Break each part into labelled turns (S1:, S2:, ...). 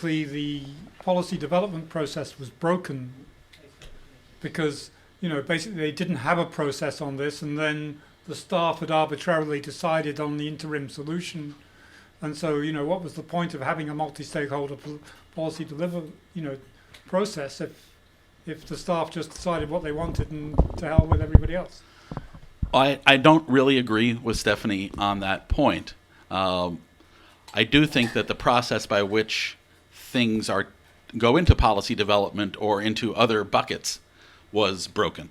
S1: The policy development process was broken because, basically they didn't have a process on this, and then the staff had arbitrarily decided on the interim solution. And so, what was the point of having a multi-stakeholder policy process if the staff just decided what they wanted and to hell with everybody else?
S2: I don't really agree with Stephanie on that point. I do think that the process by which things go into policy development or into other buckets was broken.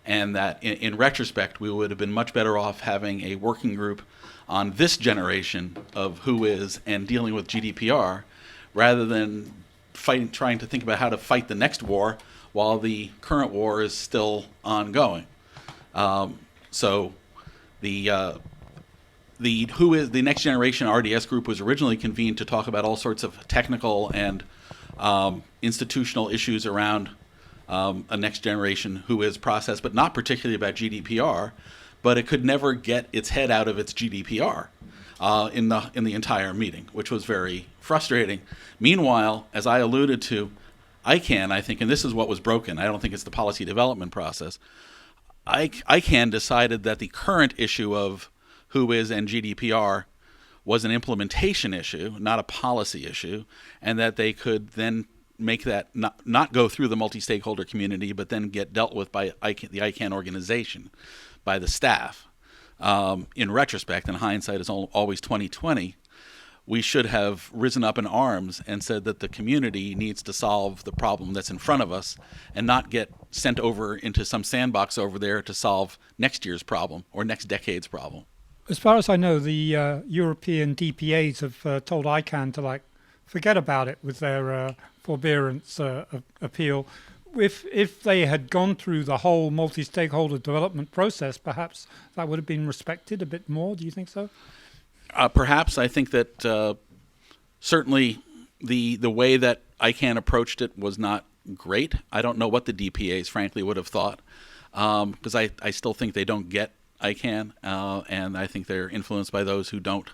S2: And that in retrospect, we would have been much better off having a working group on this generation of Whois and dealing with GDPR rather than trying to think about how to fight the next war while the current war is still ongoing. So the Whois, the next generation RDS group, was originally convened to talk about all sorts of technical and institutional issues around a next generation Whois process, but not particularly about GDPR. But it could never get its head out of its GDPR in the entire meeting, which was very frustrating. Meanwhile, as I alluded to, ICANN, I think, and this is what was broken, I don't think it's the policy development process, ICANN decided that the current issue of Whois and GDPR was an implementation issue, not a policy issue, and that they could then make that not go through the multi-stakeholder community, but then get dealt with by the ICANN organization, by the staff. In retrospect, and hindsight is always 20/20, we should have risen up in arms and said that the community needs to solve the problem that's in front of us and not get sent over into some sandbox over there to solve next year's problem or next decade's problem.
S1: As far as I know, the European DPAs have told ICANN to forget about it with their forbearance appeal. If they had gone through the whole multi-stakeholder development process, perhaps that would have been respected a bit more. Do you think so?
S2: Perhaps. I think that certainly the way that ICANN approached it was not great. I don't know what the DPAs, frankly, would have thought, because I still think they don't get ICANN, and I think they're influenced by those who don't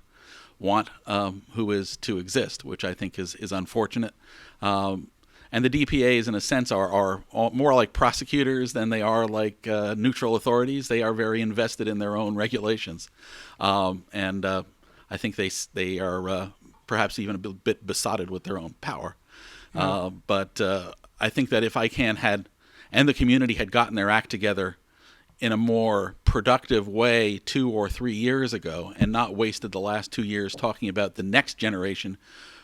S2: want Whois to exist, which I think is unfortunate. And the DPAs, in a sense, are more like prosecutors than they are like neutral authorities. They are very invested in their own regulations. And I think they are perhaps even a bit besotted with their own power. But I think that if ICANN and the community had gotten their act together in a more productive way 2 or 3 years ago and not wasted the last 2 years talking about the next generation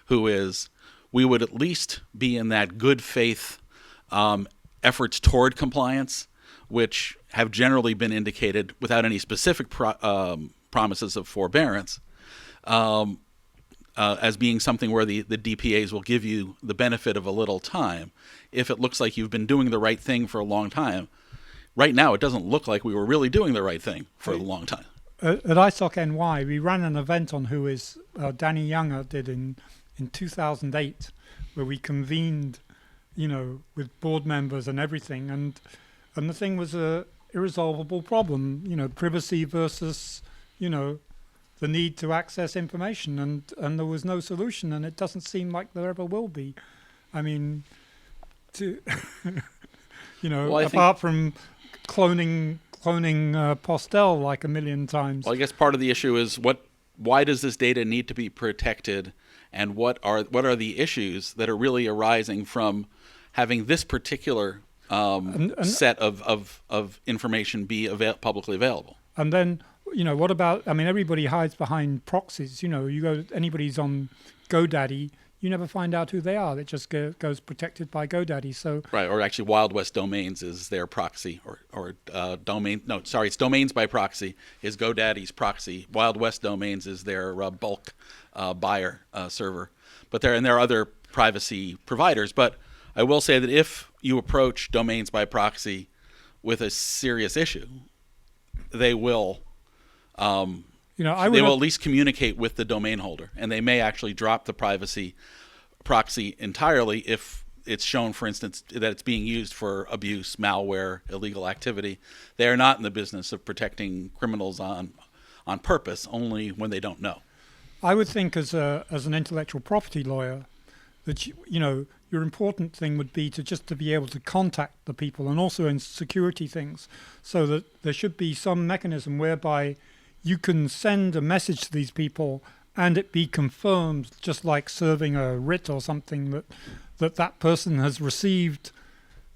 S2: Whois, we would at least be in that good faith efforts toward compliance, which have generally been indicated without any specific promises of forbearance, as being something where the DPAs will give you the benefit of a little time. If it looks like you've been doing the right thing for a long time, right now it doesn't look like we were really doing the right thing for a long time.
S1: At ISOC-NY, we ran an event on Whois, Danny Younger did in 2008, where we convened, with board members and everything, and the thing was a irresolvable problem, privacy versus, the need to access information, and there was no solution, and it doesn't seem like there ever will be. I mean, apart from cloning Postel like a million times.
S2: Well, I guess part of the issue is why does this data need to be protected? And what are the issues that are really arising from having this particular set of information be publicly available?
S1: And then, what about? I mean, everybody hides behind proxies. You go, anybody's on GoDaddy, you never find out who they are. It just goes protected by GoDaddy. So
S2: right, or actually, Wild West Domains is their proxy, or domain. No, sorry, it's Domains by Proxy is GoDaddy's proxy. Wild West Domains is their bulk buyer server. But there are other privacy providers. But I will say that if you approach Domains by Proxy with a serious issue, they will. They will at least communicate with the domain holder, and they may actually drop the privacy proxy entirely if it's shown, for instance, that it's being used for abuse, malware, illegal activity. They are not in the business of protecting criminals on purpose, only when they don't know.
S1: I would think as an intellectual property lawyer that your important thing would be to be able to contact the people, and also in security things, so that there should be some mechanism whereby you can send a message to these people and it be confirmed, just like serving a writ or something, that person has received,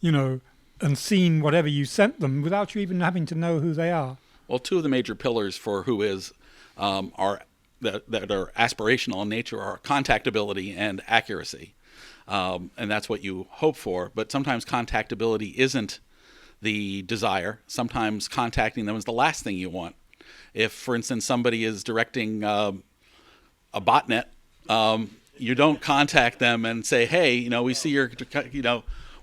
S1: and seen whatever you sent them without you even having to know who they are.
S2: Well, two of the major pillars for Whois are that are aspirational in nature are contactability and accuracy. And that's what you hope for. But sometimes contactability isn't the desire. Sometimes contacting them is the last thing you want. If, for instance, somebody is directing a botnet, you don't contact them and say, hey, we see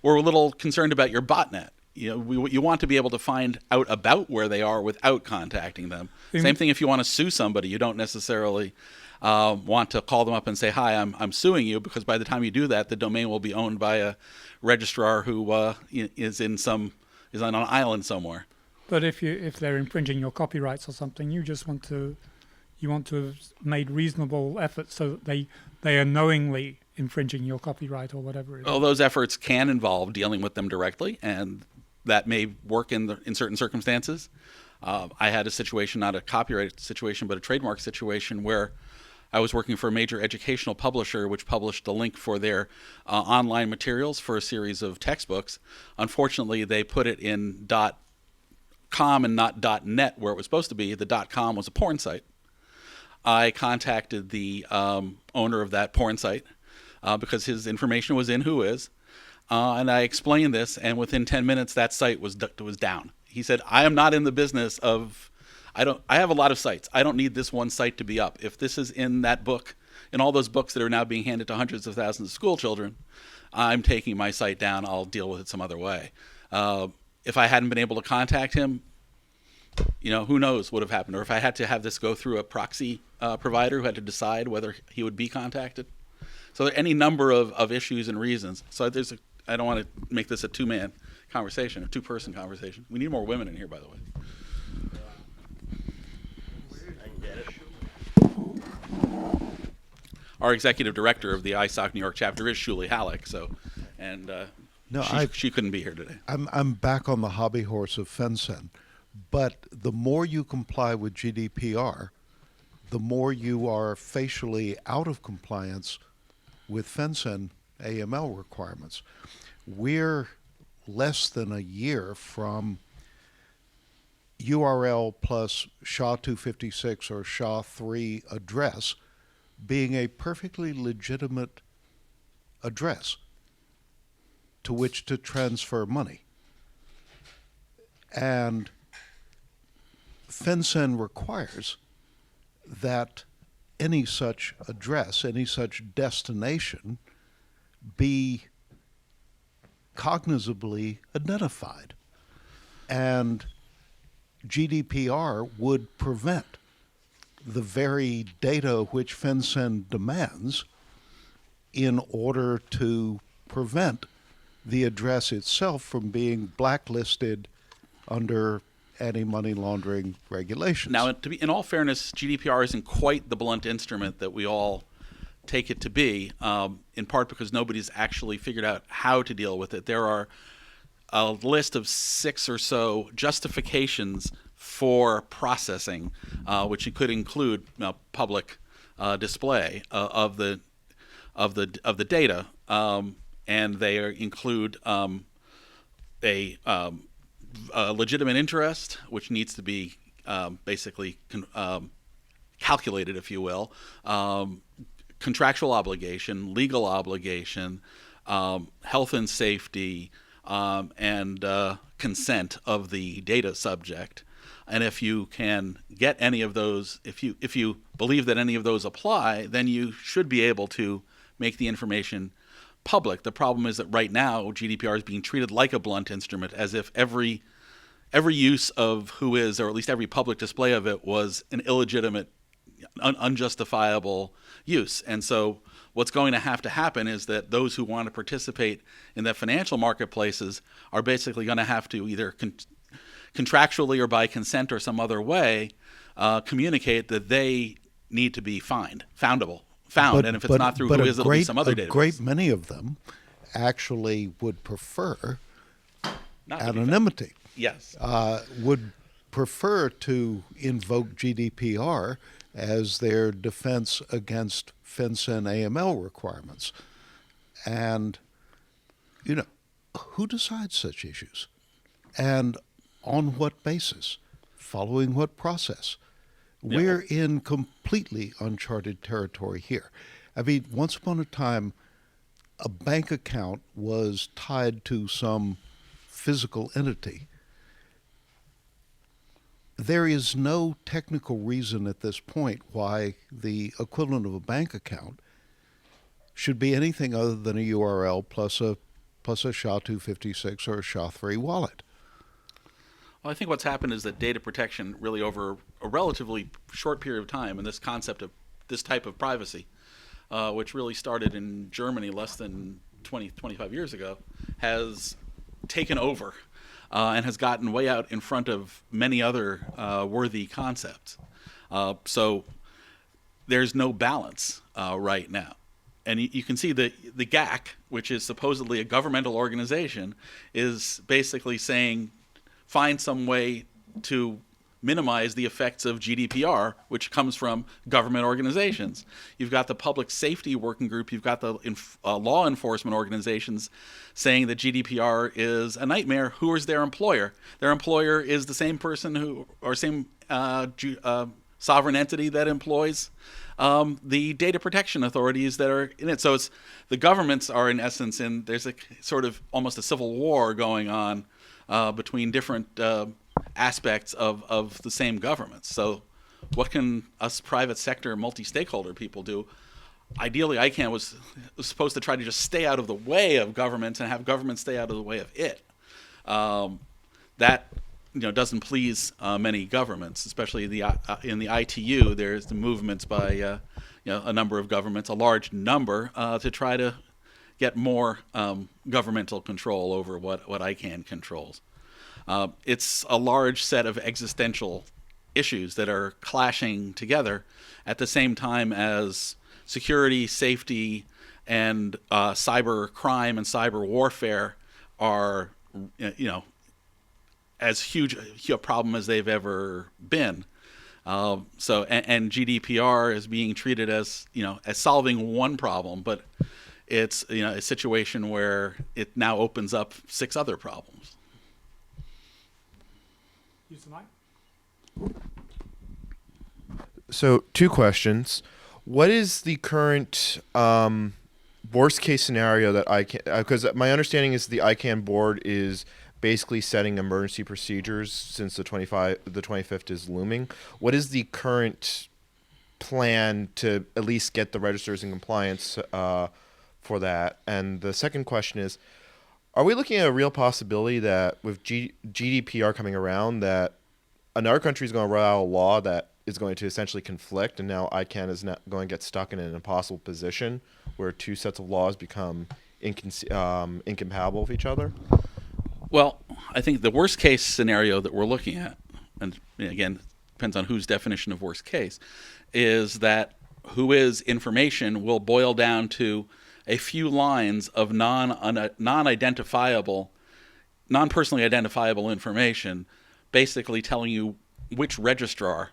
S2: we're a little concerned about your botnet. You want to be able to find out about where they are without contacting them. Same thing if you want to sue somebody. You don't necessarily want to call them up and say, hi, I'm suing you, because by the time you do that, the domain will be owned by a registrar who is on an island somewhere.
S1: But if they're infringing your copyrights or something, you want to have made reasonable efforts so that they are knowingly infringing your copyright or whatever it is.
S2: Well, those efforts can involve dealing with them directly, and that may work in certain circumstances. I had a situation, not a copyright situation, but a trademark situation, where I was working for a major educational publisher which published the link for their online materials for a series of textbooks. Unfortunately, they put it in .com and not .net where it was supposed to be. The .com was a porn site. I contacted the owner of that porn site because his information was in Whois, and I explained this, and within 10 minutes that site was down. He said, I am not in the business of, I have a lot of sites. I don't need this one site to be up. If this is in that book, in all those books that are now being handed to hundreds of thousands of school children, I'm taking my site down. I'll deal with it some other way. If I hadn't been able to contact him, who knows what would have happened, or if I had to have this go through a proxy provider who had to decide whether he would be contacted. So there are any number of issues and reasons. So I don't want to make this a two-man conversation, a two-person conversation. We need more women in here, by the way. Our executive director of the ISOC New York chapter is Shuli Halleck, she couldn't be here today.
S3: I'm back on the hobby horse of FinCEN, but the more you comply with GDPR, the more you are facially out of compliance with FinCEN AML requirements. We're less than a year from URL plus SHA-256 or SHA-3 address being a perfectly legitimate address to which to transfer money. And FinCEN requires that any such address, any such destination be cognizably identified. And GDPR would prevent the very data which FinCEN demands in order to prevent the address itself from being blacklisted under anti-money laundering regulations.
S2: Now, in all fairness, GDPR isn't quite the blunt instrument that we all take it to be, in part because nobody's actually figured out how to deal with it. There are a list of 6 or so justifications for processing, which could include public display of the data, and they include a legitimate interest, which needs to be basically calculated, if you will, contractual obligation, legal obligation, health and safety, and consent of the data subject. And if you can get any of those, if you believe that any of those apply, then you should be able to make the information public. The problem is that right now GDPR is being treated like a blunt instrument, as if every use of Whois, or at least every public display of it, was an illegitimate, unjustifiable use. And so what's going to happen is that those who want to participate in the financial marketplaces are basically going to have to either contractually or by consent or some other way communicate that they need to be foundable, found, and if it's not through Whois, it'll be some other database.
S3: A great many of them actually would prefer anonymity.
S2: Yes.
S3: Would prefer to invoke GDPR as their defense against FinCEN AML requirements. And, who decides such issues? And on what basis? Following what process?
S2: Yeah.
S3: We're in completely uncharted territory here. I mean, once upon a time, a bank account was tied to some physical entity. There is no technical reason at this point why the equivalent of a bank account should be anything other than a URL plus a SHA-256 or a SHA-3 wallet.
S2: Well, I think what's happened is that data protection really over a relatively short period of time, and this concept of this type of privacy, which really started in Germany less than 25 years ago, has taken over and has gotten way out in front of many other worthy concepts. So there's no balance right now. And you can see the GAC, which is supposedly a governmental organization, is basically saying, find some way to minimize the effects of GDPR, which comes from government organizations. You've got the public safety working group, you've got the law enforcement organizations saying that GDPR is a nightmare. Who is their employer? Their employer is the same person same sovereign entity that employs the data protection authorities that are in it. So the governments are in essence there's a sort of almost a civil war going on between different aspects of the same government. So what can us private sector multi-stakeholder people do? Ideally, ICANN was supposed to try to just stay out of the way of governments and have government stay out of the way of it. That doesn't please many governments, especially in the ITU. There's the movements by a number of governments, a large number, to try to get more governmental control over what ICANN controls. It's a large set of existential issues that are clashing together at the same time as security, safety, and cyber crime and cyber warfare are, as huge a problem as they've ever been. And GDPR is being treated as solving one problem, but it's a situation where it now opens up 6 other problems.
S1: Use the mic.
S4: So 2 questions. What is the current worst case scenario that ICANN, because my understanding is the ICANN board is basically setting emergency procedures since the 25th is looming. What is the current plan to at least get the registers in compliance for that? And the second question is, are we looking at a real possibility that with GDPR coming around that another country is going to roll out a law that is going to essentially conflict, and now ICANN is not going to get stuck in an impossible position where 2 sets of laws become incompatible with each other?
S2: Well, I think the worst case scenario that we're looking at, and again, depends on whose definition of worst case, is that Whois information will boil down to a few lines of non-identifiable, non-personally identifiable information, basically telling you which registrar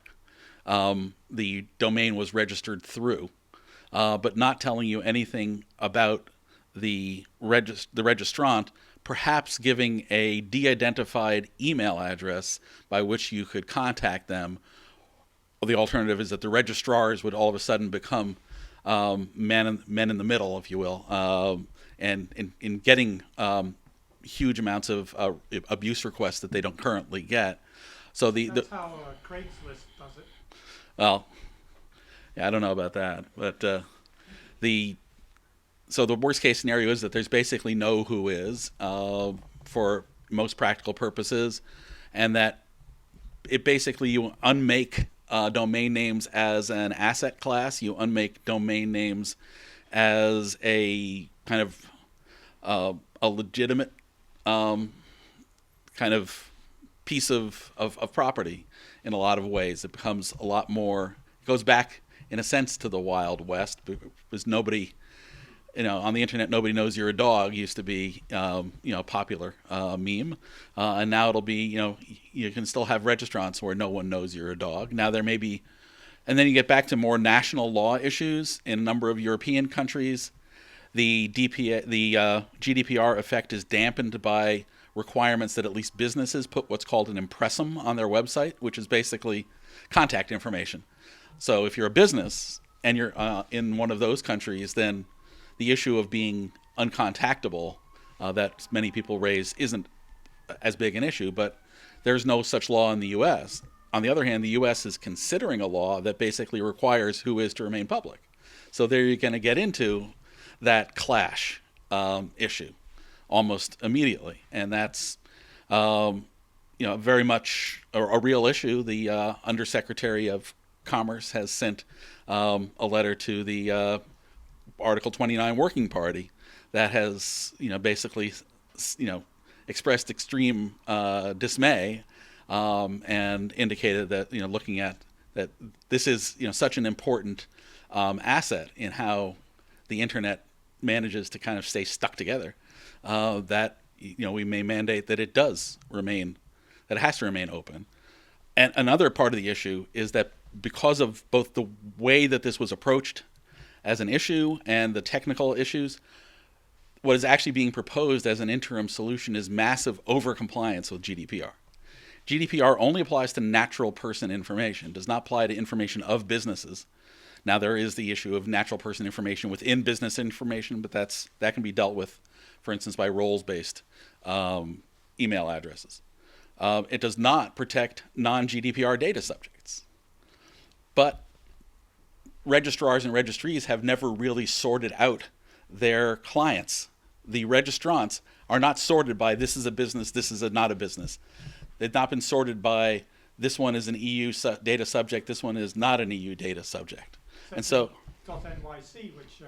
S2: the domain was registered through, but not telling you anything about the registrant, perhaps giving a de-identified email address by which you could contact them. Or the alternative is that the registrars would all of a sudden become men in the middle, if you will, and in getting huge amounts of abuse requests that they don't currently get. So
S1: that's how Craigslist does it.
S2: Well, yeah, I don't know about that, but so the worst case scenario is that there's basically no Whois for most practical purposes, and that it basically you unmake domain names as an asset class. You unmake domain names as a kind of a legitimate kind of piece of property in a lot of ways. It becomes a lot more, it goes back in a sense, to the Wild West, because nobody, on the internet, nobody knows you're a dog used to be, a popular meme. And now it'll be, you can still have registrants where no one knows you're a dog. Now there may be, and then you get back to more national law issues in a number of European countries. The GDPR effect is dampened by requirements that at least businesses put what's called an impressum on their website, which is basically contact information. So if you're a business and you're in one of those countries, then the issue of being uncontactable that many people raise isn't as big an issue, but there's no such law in the U.S. On the other hand, the U.S. is considering a law that basically requires Whois to remain public. So there you're going to get into that clash issue almost immediately, and that's very much a real issue. The Undersecretary of Commerce has sent a letter to the Article 29 Working Party that has basically expressed extreme dismay and indicated that looking at that this is such an important asset in how the internet manages to kind of stay stuck together, that we may mandate that it does remain, that it has to remain open. And another part of the issue is that because of both the way that this was approached as an issue and the technical issues, what is actually being proposed as an interim solution is massive overcompliance with GDPR. GDPR only applies to natural person information, does not apply to information of businesses. Now, there is the issue of natural person information within business information, but that can be dealt with, for instance, by roles-based email addresses. It does not protect non-GDPR data subjects. But registrars and registries have never really sorted out their clients. The registrants are not sorted by this is a business, this is not a business. They've not been sorted by this one is an EU data subject, this one is not an EU data subject. And so
S1: .NYC, which you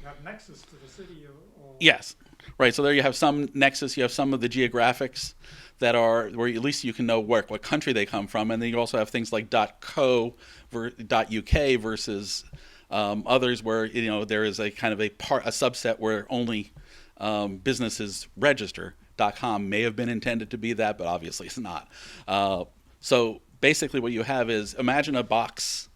S1: have nexus to the city or
S2: yes, right. So there you have some nexus, you have some of the geographics that are where at least you can know what country they come from, and then you also have things like .co, .uk versus others where there is a kind of a subset where only businesses register. .com may have been intended to be that, but obviously it's not. So basically, what you have is imagine a box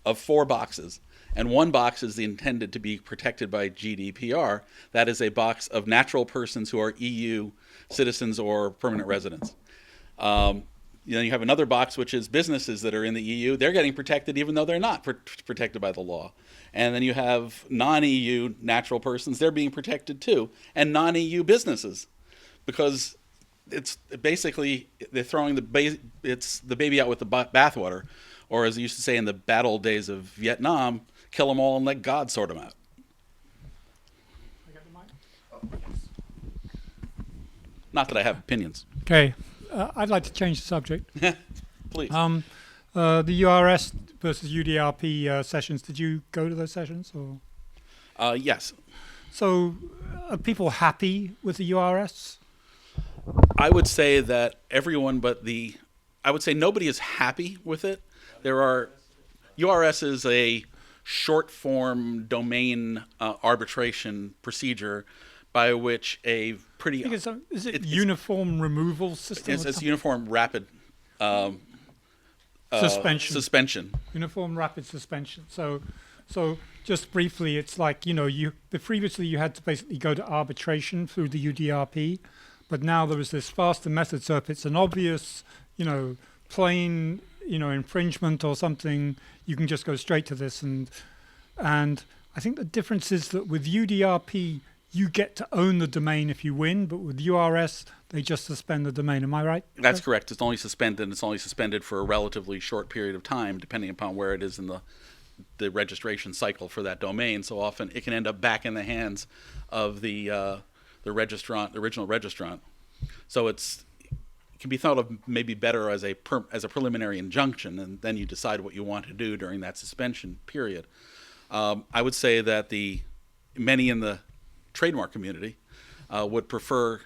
S2: of 4 boxes, and one box is intended to be protected by GDPR. That is a box of natural persons who are EU citizens or permanent residents. You have another box which is businesses that are in the EU. They're getting protected even though they're not protected by the law. And then you have non-EU natural persons. They're being protected too, and non-EU businesses, because it's basically they're throwing the baby out with the bathwater. Or as they used to say in the bad old days of Vietnam, kill them all and let God sort them out. Not that I have opinions.
S1: Okay, I'd like to change the subject.
S2: Please.
S1: The URS versus UDRP sessions, did you go to those sessions? Or?
S2: Yes.
S1: So are people happy with the URS?
S2: I would say that everyone I would say nobody is happy with it. URS is a short-form domain arbitration procedure by which a pretty...
S1: Is it uniform removal system?
S2: It's uniform rapid suspension.
S1: Uniform rapid suspension. So just briefly, it's like, previously you had to basically go to arbitration through the UDRP, but now there is this faster method. So if it's an obvious, plain... infringement or something, you can just go straight to this. And I think the difference is that with UDRP, you get to own the domain if you win, but with URS, they just suspend the domain. Am I right?
S2: That's correct. It's only suspended. It's only suspended for a relatively short period of time, depending upon where it is in the registration cycle for that domain. So often it can end up back in the hands of the registrant, the original registrant. So it can be thought of maybe better as a preliminary injunction, and then you decide what you want to do during that suspension period. I would say that many in the trademark community would prefer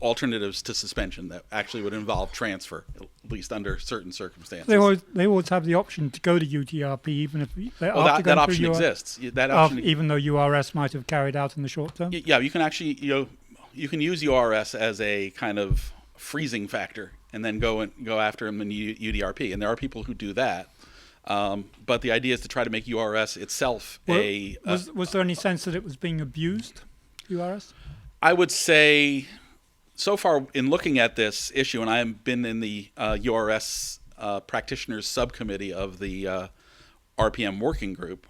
S2: alternatives to suspension that actually would involve transfer, at least under certain circumstances.
S1: They always have the option to go to UTRP, even if
S2: that option exists. That option,
S1: even though URS might have carried out in the short term.
S2: Yeah, you can actually you can use URS as a kind of freezing factor, and then go after them in UDRP, and there are people who do that. But the idea is to try to make URS itself
S1: was there any sense that it was being abused, URS?
S2: I would say, so far in looking at this issue, and I have been in the URS practitioners subcommittee of the RPM working group,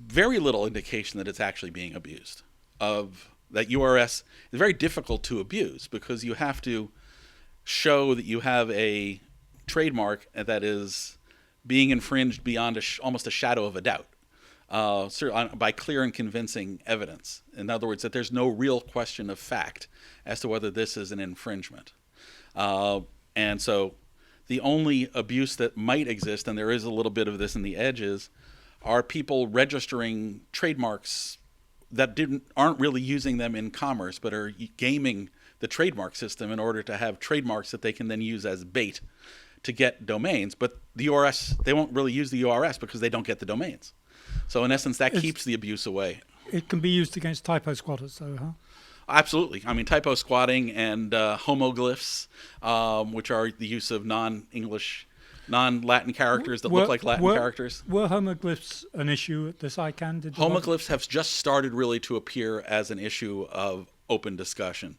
S2: very little indication that it's actually being abused. That URS is very difficult to abuse because you have to show that you have a trademark that is being infringed beyond almost a shadow of a doubt, by clear and convincing evidence. In other words, that there's no real question of fact as to whether this is an infringement. And so the only abuse that might exist, and there is a little bit of this in the edges, are people registering trademarks that aren't really using them in commerce, but are gaming the trademark system in order to have trademarks that they can then use as bait to get domains. But the URS, they won't really use the URS because they don't get the domains. So in essence, that keeps the abuse away.
S1: It can be used against typo squatters, though, huh?
S2: Absolutely. I mean, typo squatting and homoglyphs, which are the use of non-English, non-Latin characters that look like Latin characters.
S1: Were homoglyphs an issue at this ICANN?
S2: Homoglyphs have just started really to appear as an issue of open discussion.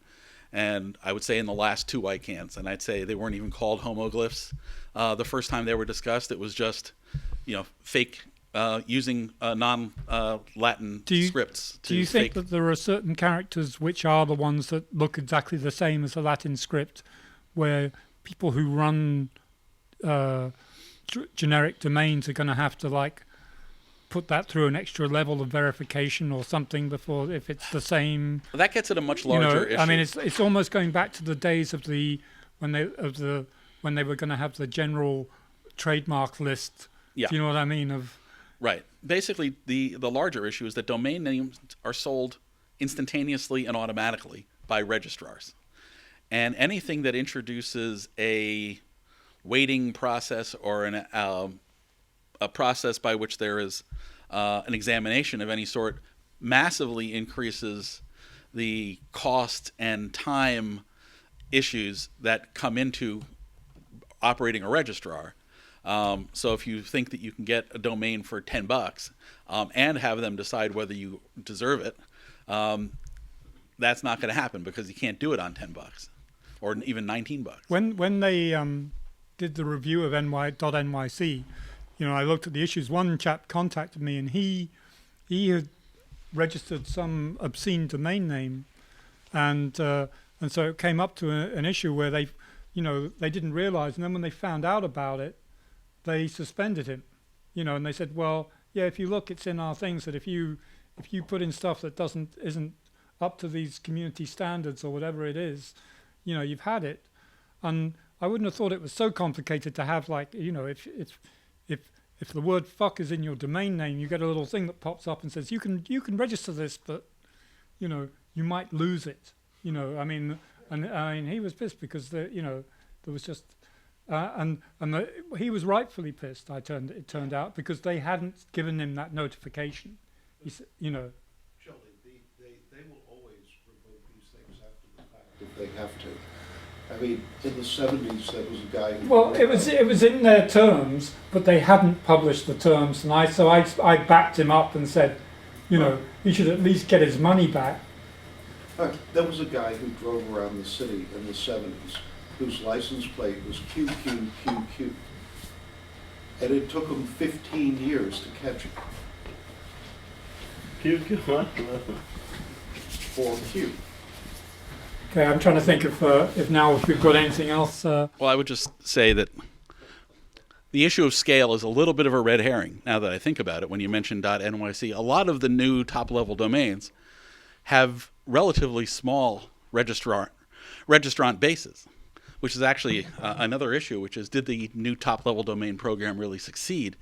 S2: And I would say in the last two ICANNs, and I'd say they weren't even called homoglyphs. The first time they were discussed, it was just, fake using non-Latin scripts.
S1: Do you think that there are certain characters which are the ones that look exactly the same as a Latin script, where people who run generic domains are going to have to put that through an extra level of verification or something before, if it's the same?
S2: Well, that gets at a much larger issue.
S1: I mean, it's almost going back to the days of when they were going to have the general trademark list.
S2: Yeah.
S1: Do you know what I mean?
S2: Right. Basically, the larger issue is that domain names are sold instantaneously and automatically by registrars. And anything that introduces a waiting process or a process by which there is an examination of any sort massively increases the cost and time issues that come into operating a registrar. So if you think that you can get a domain for $10 and have them decide whether you deserve it, that's not going to happen because you can't do it on $10 or even $19.
S1: When they did the review of .nyc, I looked at the issues. One chap contacted me, and he had registered some obscene domain name, and so it came up to an issue where they didn't realize, and then when they found out about it, they suspended him, and they said, well, yeah, if you look, it's in our things that if you put in stuff that isn't up to these community standards or whatever it is, you've had it. And I wouldn't have thought it was so complicated to have, if the word fuck is in your domain name, you get a little thing that pops up and says you can register this, but you might lose it. I mean he was pissed because there was just he was rightfully pissed. It turned out because they hadn't given him that notification. He said,
S3: Sheldon, they will always revoke these things after the fact if they have to. I mean, in the 70s, there was a guy who...
S1: Well, it was in their terms, but they hadn't published the terms, and I backed him up and said, he should at least get his money back.
S3: There was a guy who drove around the city in the 70s whose license plate was QQQQ, and it took him 15 years to catch him.
S5: QQ what?
S3: For Q.
S1: Okay, I'm trying to think if we've got anything else.
S2: Well, I would just say that the issue of scale is a little bit of a red herring, now that I think about it. When you mentioned .nyc, a lot of the new top-level domains have relatively small registrant bases, which is actually another issue, which is, did the new top-level domain program really succeed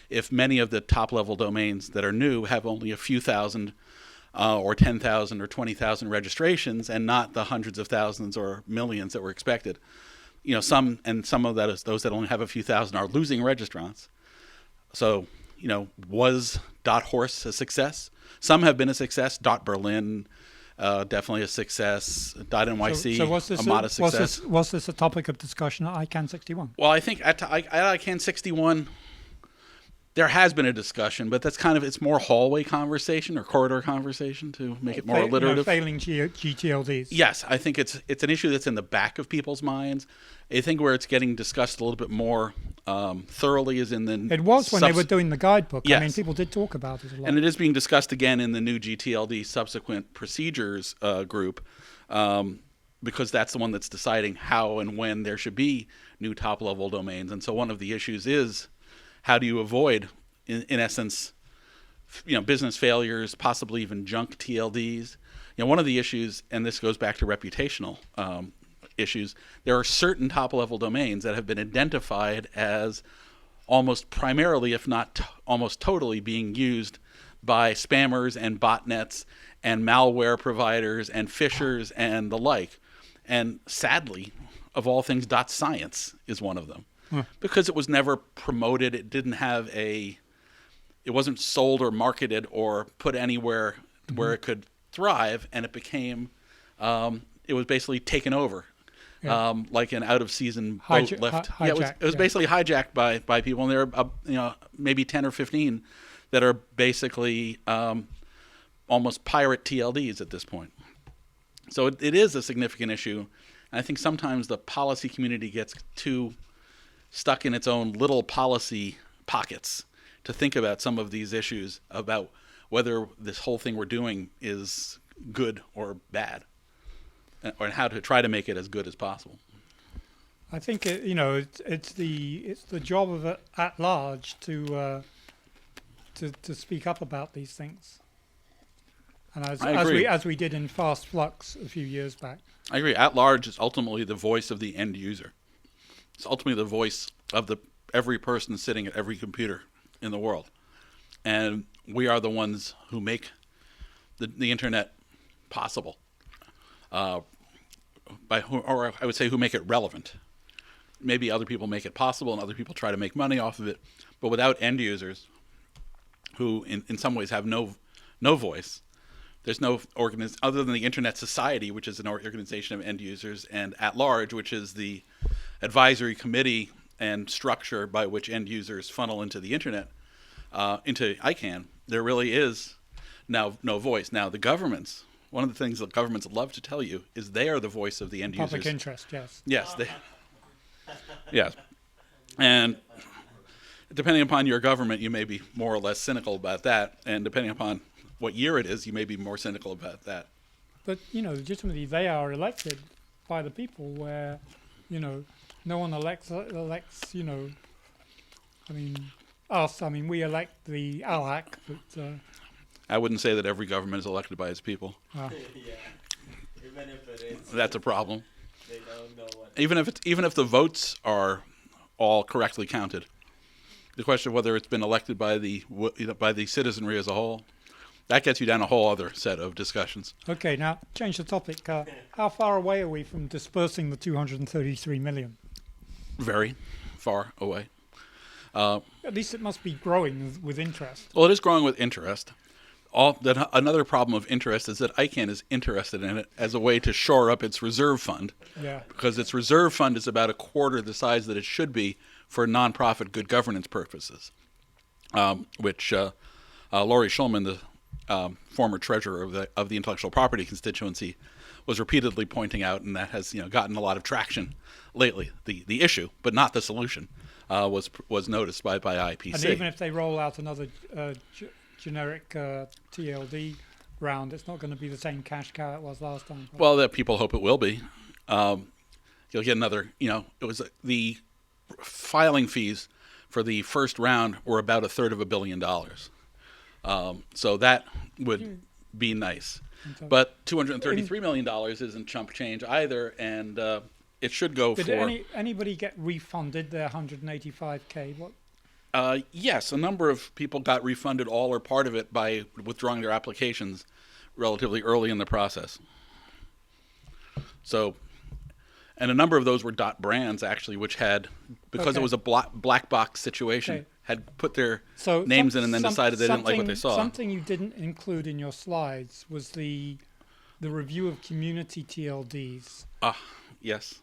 S2: if many of the top-level domains that are new have only a few thousand or 10,000 or 20,000 registrations, and not the hundreds of thousands or millions that were expected. Some of that is those that only have a few thousand are losing registrants. So, was .Horse a success? Some have been a success. .Berlin, definitely a success. .NYC,
S1: so was this
S2: a modest success.
S1: Was this a topic of discussion at ICANN 61?
S2: Well, I think at ICANN 61, there has been a discussion, but that's it's more hallway conversation or corridor conversation to make it more alliterative.
S1: Failing GTLDs.
S2: Yes, I think it's an issue that's in the back of people's minds. I think where it's getting discussed a little bit more thoroughly is in the...
S1: It was when they were doing the guidebook.
S2: Yes.
S1: I mean, people did talk about it a lot.
S2: And it is being discussed again in the new GTLD subsequent procedures group, because that's the one that's deciding how and when there should be new top-level domains. And so one of the issues is, how do you avoid, in essence, business failures, possibly even junk TLDs? One of the issues, and this goes back to reputational issues, there are certain top-level domains that have been identified as almost primarily, if not almost totally, being used by spammers and botnets and malware providers and phishers and the like. And sadly, of all things, .science is one of them. Because it was never promoted, it didn't have it wasn't sold or marketed or put anywhere where it could thrive, and it became, it was basically taken over. Like an out-of-season boat lift. It was basically hijacked by people, and there are maybe 10 or 15 that are basically almost pirate TLDs at this point. So it is a significant issue, and I think sometimes the policy community gets too stuck in its own little policy pockets to think about some of these issues, about whether this whole thing we're doing is good or bad, or how to try to make it as good as possible.
S1: I think it's the job of it at large to speak up about these things, and as we did in Fast Flux a few years back.
S2: I agree. At large is ultimately the voice of the end user. It's ultimately the voice of every person sitting at every computer in the world, and we are the ones who make the internet possible. Or I would say who make it relevant. Maybe other people make it possible and other people try to make money off of it, but without end users who in some ways have no voice, there's no other than the Internet Society, which is an organization of end users, and At Large, which is the advisory committee and structure by which end users funnel into the internet, into ICANN. There really is now no voice. Now the governments, one of the things that governments love to tell you is they are the voice of the end users.
S1: Public interest, yes.
S2: Yes. Yes. And depending upon your government, you may be more or less cynical about that. And depending upon what year it is, you may be more cynical about that.
S1: But, legitimately, they are elected by the people where, no one elects, us. We elect the ALHAC, but...
S2: I wouldn't say that every government is elected by its people.
S5: Yeah. Even if it is.
S2: That's a problem.
S5: They don't know what.
S2: Even if the votes are all correctly counted, the question of whether it's been elected by the citizenry as a whole, that gets you down a whole other set of discussions.
S1: Okay, now change the topic. How far away are we from dispersing the 233 million?
S2: Very far away.
S1: At least it must be growing with interest.
S2: Well, it is growing with interest. Another problem of interest is that ICANN is interested in it as a way to shore up its reserve fund.
S1: Yeah.
S2: Because its reserve fund is about a quarter the size that it should be for nonprofit good governance purposes, which Laurie Schulman, the former treasurer of the intellectual property constituency, was repeatedly pointing out, and that has gotten a lot of traction lately. The issue, but not the solution, was noticed by IPC.
S1: And even if they roll out another generic TLD round, it's not going to be the same cash cow it was last time.
S2: Well, that people hope it will be. You'll get another. It was the filing fees for the first round were about $333 million. So that would be nice. But $233 million isn't chump change either, and it should go
S1: Did
S2: for...
S1: anybody get refunded their $185K? What?
S2: Yes, a number of people got refunded all or part of it by withdrawing their applications relatively early in the process. So, and a number of those were .brands actually, which had, because
S1: Okay.
S2: it was a black box situation,
S1: Okay.
S2: had put their
S1: So
S2: names in and then decided they didn't like what they saw.
S1: Something you didn't include in your slides was the review of community TLDs,
S2: Yes.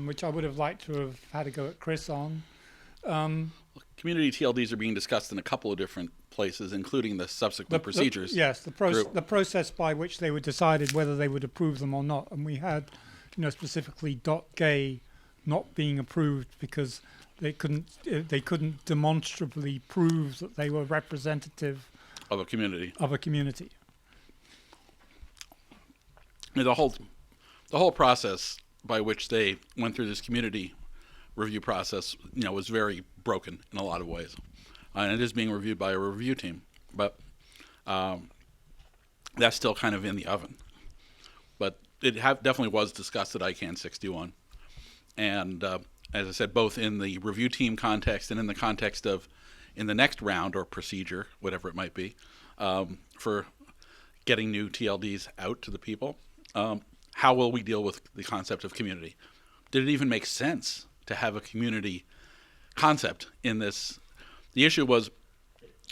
S1: which I would have liked to have had a go at Chris on.
S2: Community TLDs are being discussed in a couple of different places, including the subsequent procedures.
S1: Yes, the
S2: group.
S1: process by which they were decided whether they would approve them or not. And we had, specifically .gay not being approved because they couldn't demonstrably prove that they were representative
S2: Of a community.
S1: of a community.
S2: The whole process by which they went through this community review process, was very broken in a lot of ways. And it is being reviewed by a review team, but that's still kind of in the oven. But it definitely was discussed at ICANN 61. And as I said, both in the review team context and in the context of in the next round or procedure, whatever it might be, for getting new TLDs out to the people. How will we deal with the concept of community? Did it even make sense to have a community concept in this? The issue was,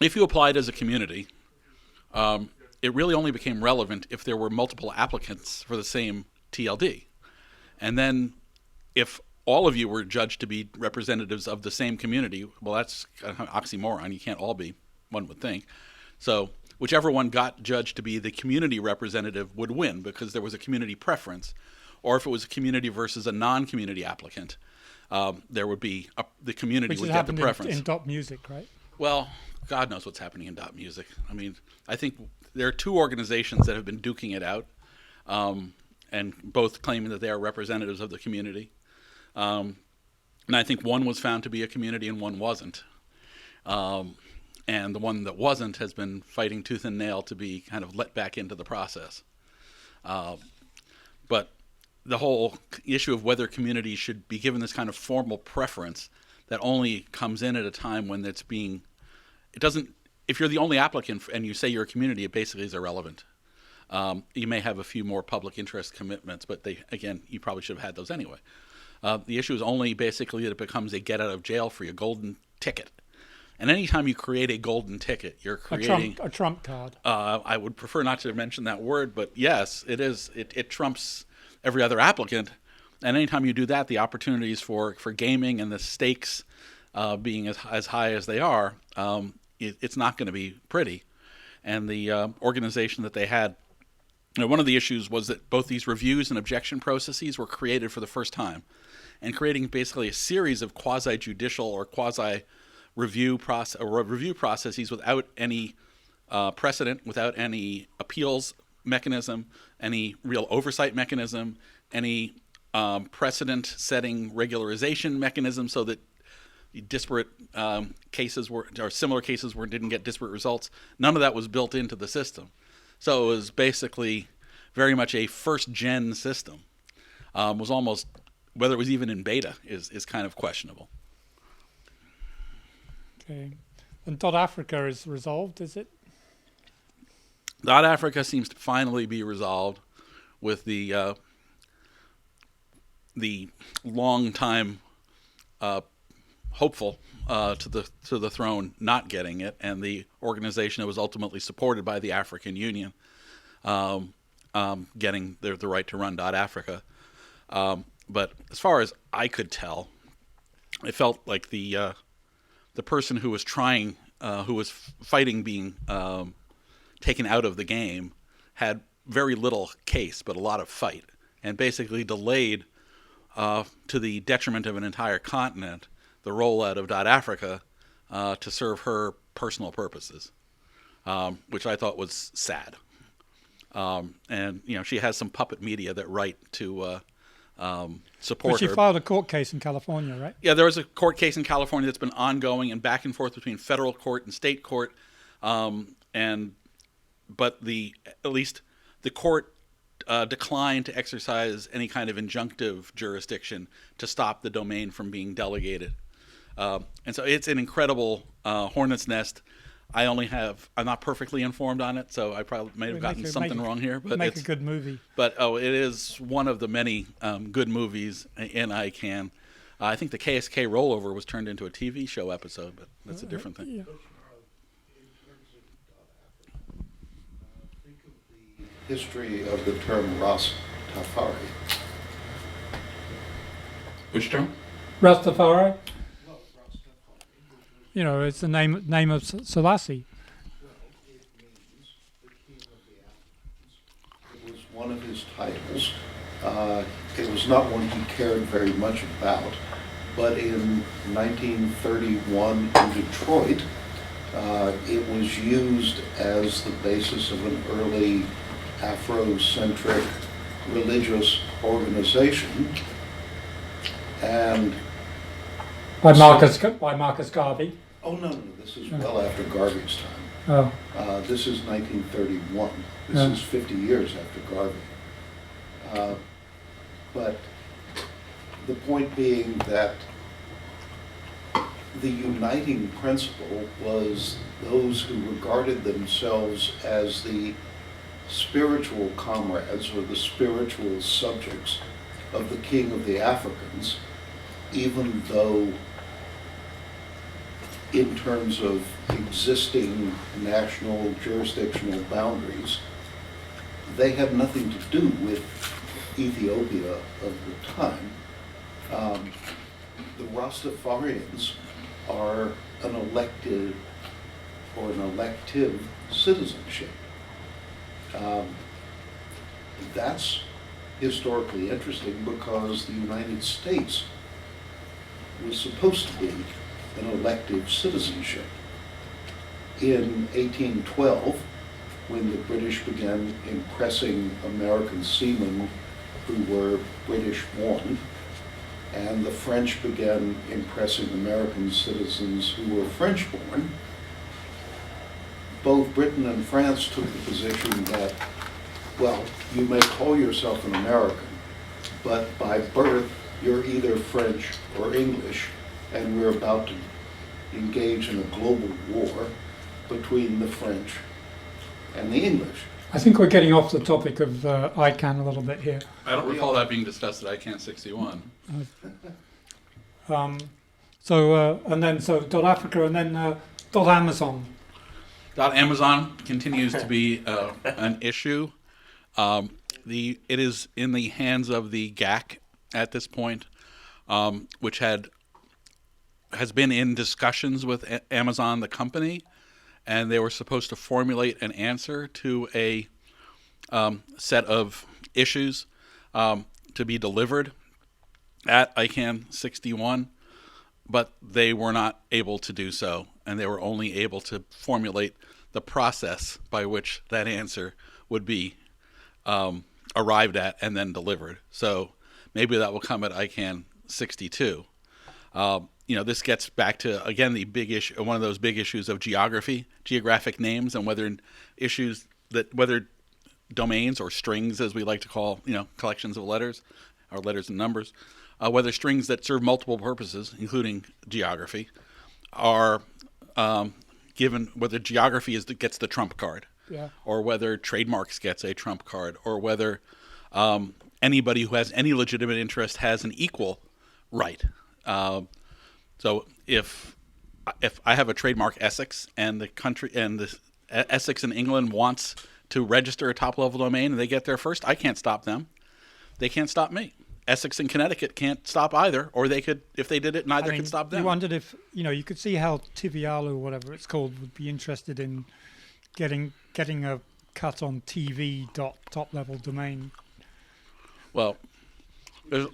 S2: if you applied as a community, it really only became relevant if there were multiple applicants for the same TLD. And then if all of you were judged to be representatives of the same community, well, that's an oxymoron. You can't all be, one would think. So whichever one got judged to be the community representative would win because there was a community preference. Or if it was a community versus a non-community applicant, there would be the community would get the preference.
S1: In dot music, right?
S2: Well, God knows what's happening in dot music. I mean, I think there are two organizations that have been duking it out, and both claiming that they are representatives of the community. And I think one was found to be a community and one wasn't. And the one that wasn't has been fighting tooth and nail to be kind of let back into the process. But the whole issue of whether communities should be given this kind of formal preference that only comes in at a time when it doesn't, if you're the only applicant and you say you're a community, it basically is irrelevant. You may have a few more public interest commitments, but you probably should have had those anyway. The issue is only basically that it becomes a get out of jail free, a golden ticket. And anytime you create a golden ticket, you're creating
S1: a trump card.
S2: I would prefer not to mention that word, but yes, it is. It trumps every other applicant. And anytime you do that, the opportunities for gaming and the stakes being as high as they are, it's not going to be pretty. And the organization that they had, one of the issues was that both these reviews and objection processes were created for the first time, and creating basically a series of quasi-judicial or quasi-review processes without any precedent, without any appeals mechanism, any real oversight mechanism, any precedent-setting regularization mechanism, so that disparate cases or similar cases didn't get disparate results. None of that was built into the system. So it was basically very much a first-gen system. Was almost, whether it was even in beta is kind of questionable.
S1: Okay. And .Africa is resolved, is it?
S2: .Africa seems to finally be resolved with the long time hopeful to the throne not getting it, and the organization that was ultimately supported by the African Union getting the right to run .Africa. But as far as I could tell, it felt like the person who was fighting being taken out of the game had very little case, but a lot of fight, and basically delayed to the detriment of an entire continent the rollout of .Africa to serve her personal purposes, which I thought was sad. And she has some puppet media that write to support
S1: but she
S2: her.
S1: filed a court case in California, right?
S2: Yeah, there was a court case in California that's been ongoing and back and forth between federal court and state court, but at least the court declined to exercise any kind of injunctive jurisdiction to stop the domain from being delegated. And so it's an incredible hornet's nest. I'm not perfectly informed on it, so I probably may have gotten something wrong here. But
S1: make a good movie.
S2: But it is one of the many good movies in ICANN. I think the KSK rollover was turned into a TV show episode, but that's a different thing.
S1: Yeah.
S3: Think of the history of the term Rastafari.
S2: Which term?
S1: Rastafari. You know, it's the name of Selassie.
S3: Well, it means the king of the Africans. It was one of his titles. It was not one he cared very much about, but in 1931 in Detroit, it was used as the basis of an early Afrocentric religious organization. And
S1: By Marcus Garvey.
S3: oh no, this is well after Garvey's time.
S1: Oh.
S3: This is 1931. This
S1: Yeah.
S3: is 50 years after Garvey. But the point being that the uniting principle was those who regarded themselves as the spiritual comrades or the spiritual subjects of the king of the Africans, even though in terms of existing national jurisdictional boundaries, they had nothing to do with Ethiopia of the time. The Rastafarians are an elected or an elective citizenship. That's historically interesting because the United States was supposed to be an elective citizenship. In 1812, when the British began impressing American seamen who were British born, and the French began impressing American citizens who were French born, both Britain and France took the position that, well, you may call yourself an American, but by birth you're either French or English, and we're about to engage in a global war between the French and the English.
S1: I think we're getting off the topic of ICANN a little bit here.
S2: I don't recall that being discussed at ICANN 61.
S1: So .Africa and then .Amazon.
S2: Amazon continues to be an issue. It is in the hands of the GAC at this point, which has been in discussions with Amazon, the company, and they were supposed to formulate an answer to a set of issues to be delivered at ICANN 61, but they were not able to do so, and they were only able to formulate the process by which that answer would be arrived at and then delivered. So maybe that will come at ICANN 62. This gets back to, again, the big issue, one of those big issues of geographic names, and whether domains or strings, as we like to call, collections of letters or letters and numbers, whether strings that serve multiple purposes, including geography, are given, whether geography gets the trump card, or whether trademarks gets a trump card, or whether anybody who has any legitimate interest has an equal right. So if I have a trademark Essex, and the country and the Essex in England wants to register a top-level domain and they get there first, I can't stop them. They can't stop me. Essex in Connecticut can't stop either, or they could, if they did it, neither could stop them.
S1: You wondered if, you could see how Tivialu, or whatever it's called, would be interested in getting a cut on TV top level domain.
S2: Well, there's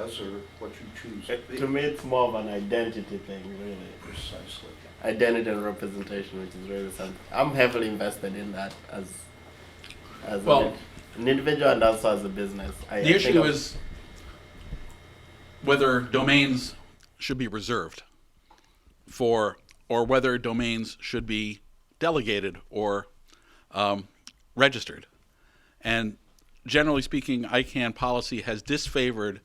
S3: as or what you choose to be.
S5: To me, it's more of an identity thing, really.
S3: Precisely.
S5: Identity and representation, which is really something. I'm heavily invested in that as an individual and also as a business.
S2: The issue is whether domains should be reserved or whether domains should be delegated or registered. And generally speaking, ICANN policy has disfavored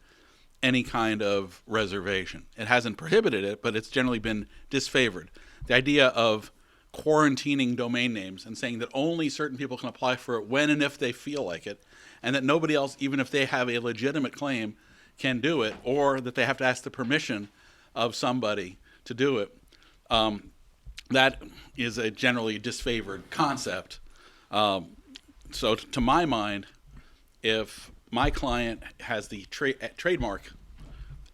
S2: any kind of reservation. It hasn't prohibited it, but it's generally been disfavored. The idea of quarantining domain names and saying that only certain people can apply for it when and if they feel like it, and that nobody else, even if they have a legitimate claim, can do it, or that they have to ask the permission of somebody to do it. That is a generally disfavored concept. So to my mind, if my client has the trademark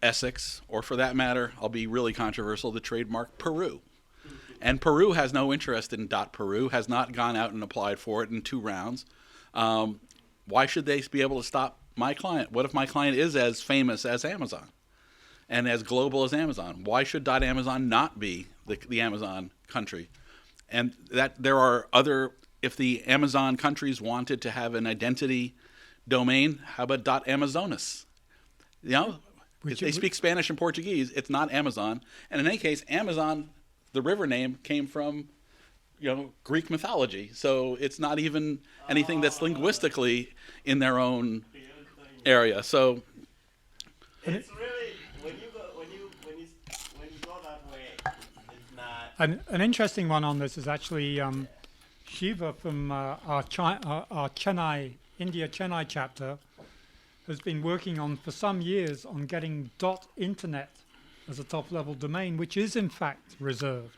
S2: Essex, or for that matter, I'll be really controversial, the trademark Peru. And Peru has no interest in .Peru, has not gone out and applied for it in 2 rounds. Why should they be able to stop my client? What if my client is as famous as Amazon and as global as Amazon? Why should .Amazon not be the Amazon country? And that there are other, if the Amazon countries wanted to have an identity domain, how about .Amazonas? You know, if they speak Spanish and Portuguese, it's not Amazon. And in any case, Amazon, the river name, came from, you know, Greek mythology. So it's not even anything that's linguistically in their own area. So
S5: It's really when you go that way, it's not.
S1: An interesting one on this is actually Shiva from our Chennai, India Chennai chapter has been working on for some years on getting .internet as a top-level domain, which is in fact reserved.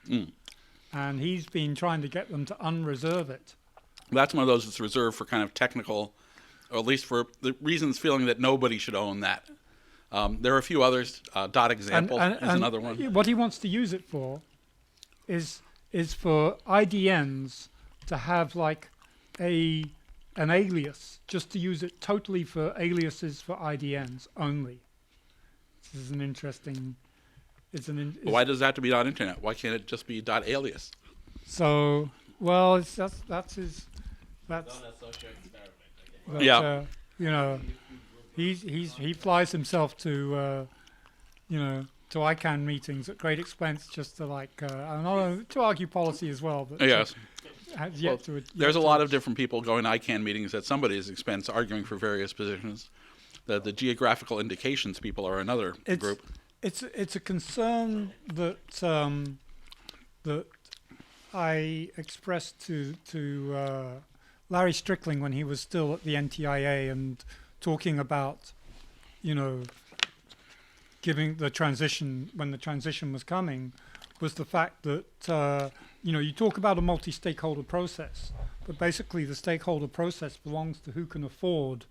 S1: And he's been trying to get them to unreserve it.
S2: that's one of those that's reserved for kind of technical, or at least for the reasons feeling that nobody should own that. There are a few others. .example is another one.
S1: What he wants to use it for is for IDNs to have like an alias, just to use it totally for aliases for IDNs only. This is an interesting.
S2: Why does that have to be .internet? Why can't it just be .alias?
S1: So, well, that's his. That's.
S5: Done a social experiment.
S1: But,
S2: Yeah.
S1: You know, he flies himself to, to ICANN meetings at great expense just to to argue policy as well. But
S2: Yes.
S1: has yet to.
S2: There's a lot of different people going to ICANN meetings at somebody's expense, arguing for various positions. The geographical indications people are another group.
S1: It's a concern that that I expressed to Larry Strickling when he was still at the NTIA and talking about, giving the transition, when the transition was coming, was the fact that, you talk about a multi-stakeholder process, but basically the stakeholder process belongs to who can afford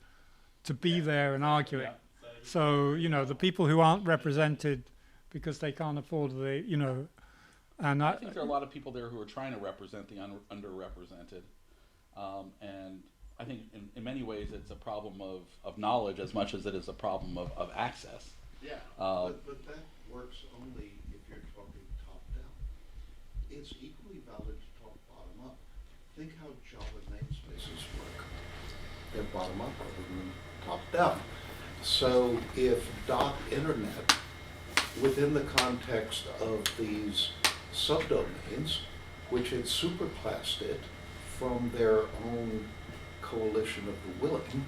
S1: to be there and argue it. So, the people who aren't represented because they can't afford and
S2: I think there are a lot of people there who are trying to represent the underrepresented. And I think in many ways it's a problem of knowledge as much as it is a problem of access.
S5: Yeah.
S3: But that works only if you're talking top down. It's equally valid to talk bottom up. Think how Java namespaces work. They're bottom up rather than top down. So if .internet, within the context of these subdomains, which had superclassed it from their own coalition of the willing,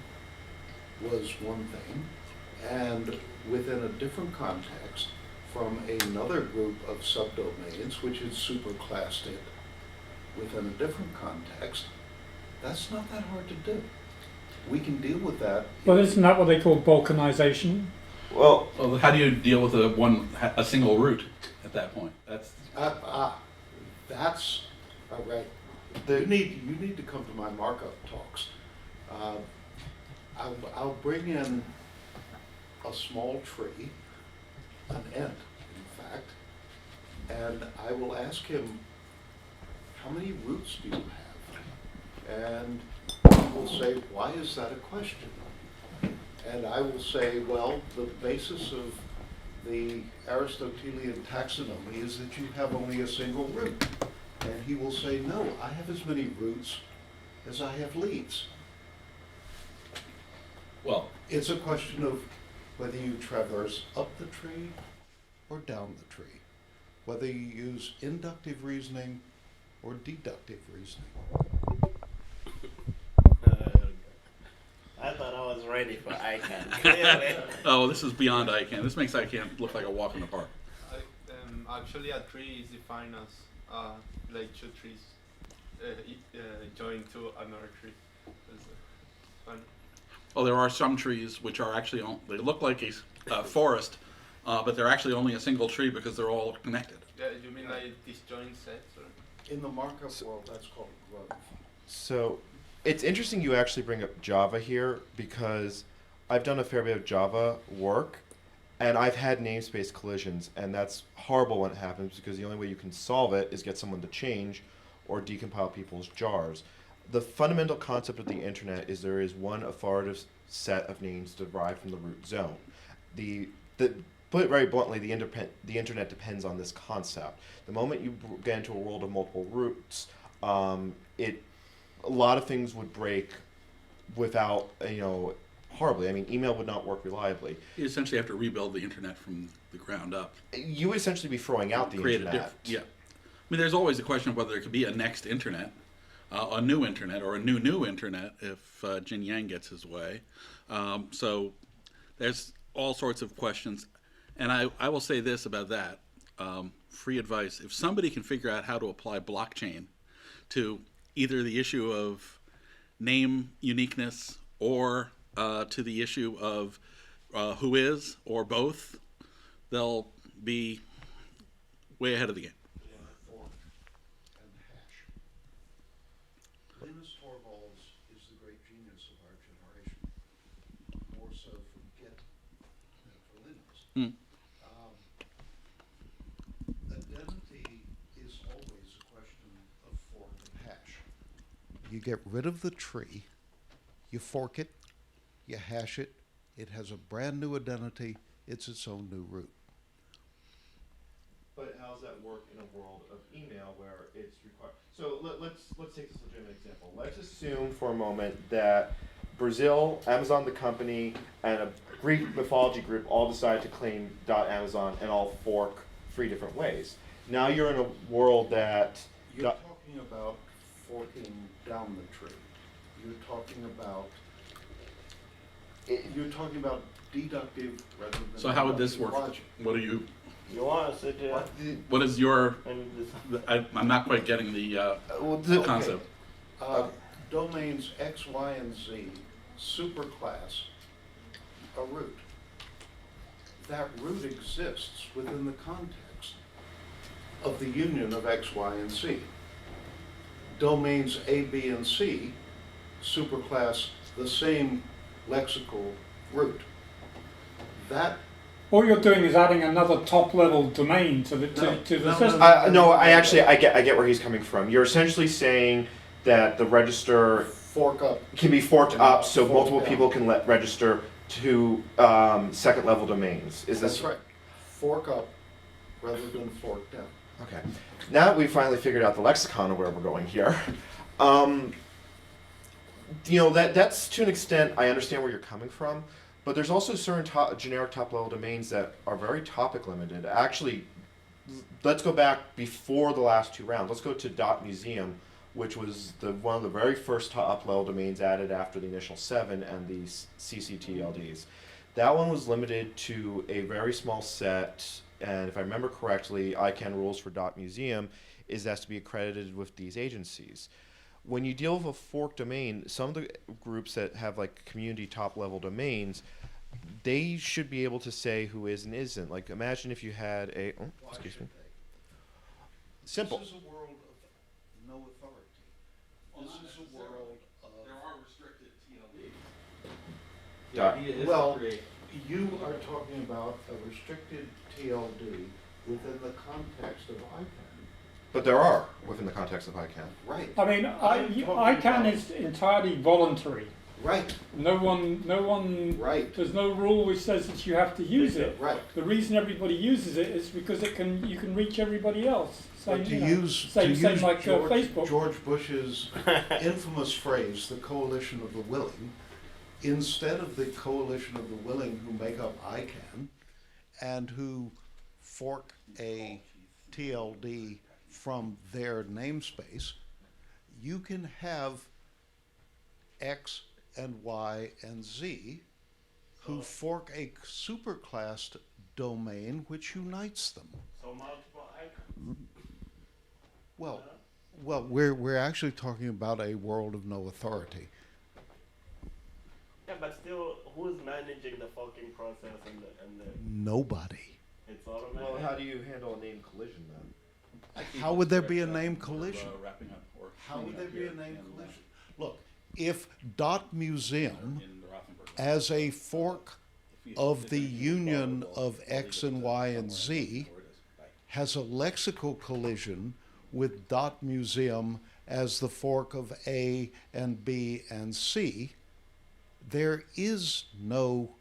S3: was one thing, and within a different context from another group of subdomains which had superclassed it within a different context, that's not that hard to do. We can deal with that.
S1: Well, isn't that what they call balkanization?
S2: Well, how do you deal with a single root at that point? That's
S3: all right. You need to come to my markup talks. I'll bring in a small tree, an ent, in fact, and I will ask him, how many roots do you have? And he will say, why is that a question? And I will say, well, the basis of the Aristotelian taxonomy is that you have only a single root. And he will say, no, I have as many roots as I have leaves.
S2: well,
S3: It's a question of whether you traverse up the tree or down the tree, whether you use inductive reasoning or deductive reasoning.
S5: I thought I was ready for ICANN. Clearly.
S2: Oh, this is beyond ICANN. This makes ICANN look like a walk in the park.
S6: Actually, a tree is defined as like two trees joined to another tree. It's fun.
S2: Well, there are some trees which are actually, they look like a forest, but they're actually only a single tree because they're all connected.
S6: Yeah, you mean like disjoint sets? Or?
S3: In the markup world, that's called growth.
S4: So it's interesting you actually bring up Java here because I've done a fair bit of Java work and I've had namespace collisions, and that's horrible when it happens because the only way you can solve it is get someone to change or decompile people's jars. The fundamental concept of the internet is there is one authoritative set of names derived from the root zone. Put it very bluntly, the internet depends on this concept. The moment you get into a world of multiple roots, a lot of things would break without, horribly. I mean, email would not work reliably.
S2: You essentially have to rebuild the internet from the ground up.
S4: You would essentially be throwing out the internet.
S2: Yeah. I mean, there's always a question of whether there could be a next internet, a new internet, or a new internet if Jin Yang gets his way. So there's all sorts of questions. And I will say this about that, free advice. If somebody can figure out how to apply blockchain to either the issue of name uniqueness or to the issue of Whois or both, they'll be way ahead of the game.
S3: Linus Torvalds is the great genius of our generation, more so for Git than for Linux. Identity is always a question of fork and hash. You get rid of the tree, you fork it, you hash it, it has a brand new identity, it's its own new root.
S4: But how does that work in a world of email where it's required? So let's take this legitimate example. Let's assume for a moment that Brazil, Amazon the company, and a Greek mythology group all decide to claim .amazon and all fork 3 different ways. Now you're in a world that...
S3: You're talking about forking down the tree. You're talking about deductive rather than...
S2: So how would this work?
S3: Logic.
S2: What do you...
S5: You want to sit there
S2: What is your...
S5: and just
S2: I'm not quite getting the concept.
S3: Domains X, Y, and Z, superclass, a root. That root exists within the context of the union of X, Y, and Z. Domains A, B, and C, superclass, the same lexical root. That
S1: All you're doing is adding another top-level domain to the system.
S4: No, I get where he's coming from. You're essentially saying that the register
S3: fork up
S4: can be forked up so
S3: Fork
S4: multiple
S3: down.
S4: people can register to second-level domains. Is this
S3: That's right. Fork up rather than fork down.
S4: Okay. Now that we've finally figured out the lexicon of where we're going here, that's to an extent I understand where you're coming from, but there's also certain generic top-level domains that are very topic limited. Actually, let's go back before the last 2 rounds. Let's go to .museum, which was one of the very first top-level domains added after the initial 7 and the CCTLDs. That one was limited to a very small set, and if I remember correctly, ICANN rules for .museum is that's to be accredited with these agencies. When you deal with a fork domain, some of the groups that have like community top-level domains, they should be able to say who is and isn't. Like imagine if you had a, excuse me. Simple.
S3: This is a world of no authority. This is a world of...
S2: There are restricted TLDs.
S3: Well, you are talking about a restricted TLD within the context of ICANN.
S4: But there are within the context of ICANN.
S3: Right.
S1: I mean, ICANN is entirely voluntary.
S3: Right.
S1: No one.
S3: Right.
S1: There's no rule which says that you have to use it.
S3: Right.
S1: The reason everybody uses it is because you can reach everybody else.
S3: But to use
S1: like
S3: George,
S1: Facebook.
S3: George Bush's infamous phrase, the coalition of the willing, instead of the coalition of the willing who make up ICANN and who fork a TLD from their namespace, you can have X and Y and Z, who fork a superclassed domain which unites them.
S5: So multiple icons.
S3: Well, we're actually talking about a world of no authority.
S5: Yeah, but still, who's managing the forking process and the
S3: Nobody.
S5: it's automatic?
S4: Well, how do you handle a name collision then?
S3: How would there be a name collision?
S2: Wrapping up or
S3: How would there
S2: cleaning
S3: be
S2: up
S3: a
S2: here
S3: name
S2: in,
S3: collision? Look, if Dot Museum,
S2: in the Rothenberg.
S3: as a fork
S2: If you-
S3: of
S2: if
S3: the
S2: there's any
S3: union
S2: quality,
S3: of
S2: we'll
S3: X
S2: leave it
S3: and
S2: to
S3: Y and
S2: somewhere
S3: Z,
S2: where it is. Right.
S3: has a lexical collision with Dot Museum as the fork of A and B and C, there is no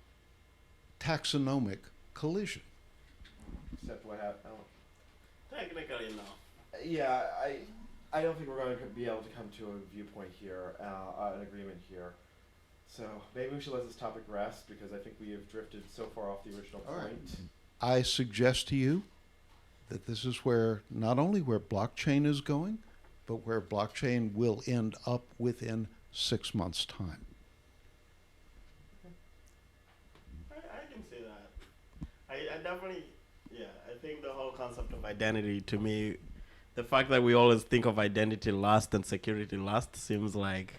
S3: taxonomic collision.
S4: Except what happened.
S5: Technically, no.
S4: Yeah, I don't think we're going to be able to come to a viewpoint here, an agreement here. So maybe we should let this topic rest because I think we have drifted so far off the original
S3: All right.
S4: point.
S3: I suggest to you that this is where not only where blockchain is going, but where blockchain will end up within 6 months' time.
S5: I can see that. I definitely, yeah, I think the whole concept of identity to me, the fact that we always think of identity last and security last seems like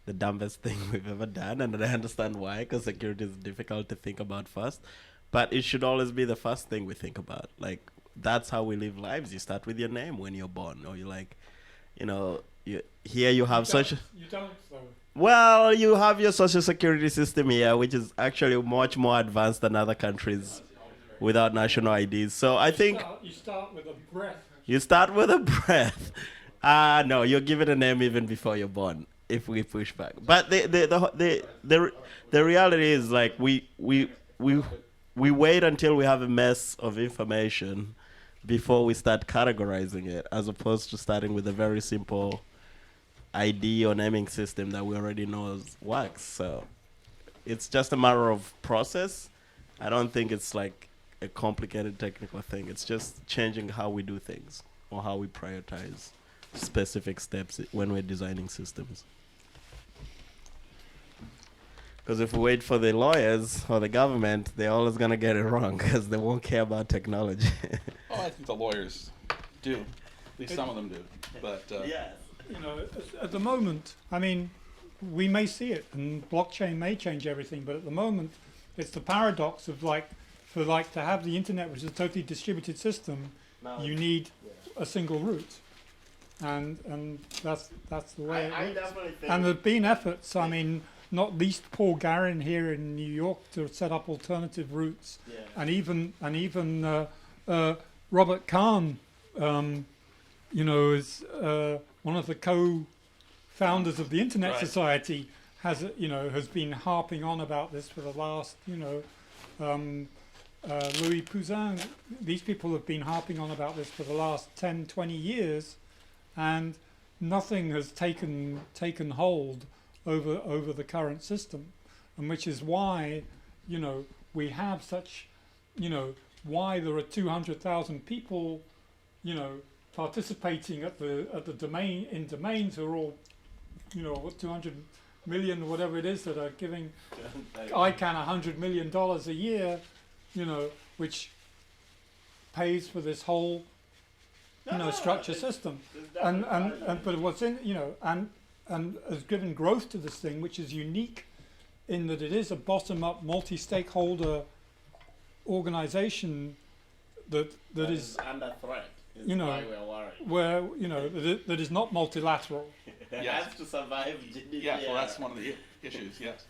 S5: the dumbest thing we've ever done. And I understand why, because security is difficult to think about first. But it should always be the first thing we think about. Like, that's how we live lives. You start with your name when you're born. Or you're like, you know, here you have such...
S1: You don't, though.
S5: Well, you have your social security system here, which is actually much more advanced than other countries without national IDs. So I think
S1: You start with a breath.
S5: you start with a breath. No, you're given a name even before you're born, if we push back. But the reality is, like, we wait until we have a mess of information before we start categorizing it, as opposed to starting with a very simple ID or naming system that we already know works. So it's just a matter of process. I don't think it's like a complicated technical thing. It's just changing how we do things or how we prioritize specific steps when we're designing systems. Because if we wait for the lawyers or the government, they're always going to get it wrong because they won't care about technology.
S2: Oh, I think the lawyers do. At least some of them do. But
S5: Yes.
S1: You know, at the moment, I mean, we may see it, and blockchain may change everything, but at the moment, it's the paradox of to have the internet, which is a totally distributed system,
S5: Now
S1: you need a single root, and that's the way it
S5: I
S1: works.
S5: definitely think.
S1: And there've been efforts, I mean, not least Paul Garin here in New York to set up alternative routes,
S5: Yeah.
S1: and even Robert Kahn, you know, is one of the co-founders of the Internet
S5: Right.
S1: Society, has been harping on about this for the last, Louis Pouzin. These people have been harping on about this for the last 10, 20 years, and nothing has taken hold over the current system, and which is why, you know, we have such, you know, why there are 200,000 people, you know, participating at the domains who are all, you know, what 200 million or whatever it is that are giving ICANN $100 million a year, you know, which pays for this whole, structure system, and but what's in, you know, and has given growth to this thing, which is unique in that it is a bottom-up multi-stakeholder organization that is
S5: under threat.
S1: you know,
S5: why we're worried.
S1: where, you know, that is not multilateral.
S5: It
S2: Yes.
S5: has to survive GDPR.
S2: yeah, well, that's one of the issues. Yes.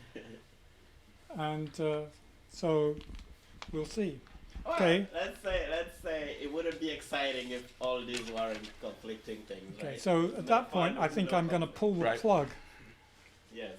S1: And so we'll see.
S5: Well,
S1: Okay.
S5: Let's say it wouldn't be exciting if all these weren't conflicting things.
S1: Okay,
S5: right?
S1: so at that
S5: Fine
S1: point, I
S5: with
S1: think
S5: no
S1: I'm going to
S5: conflict.
S1: pull the
S2: Right.
S1: plug.
S5: Yes.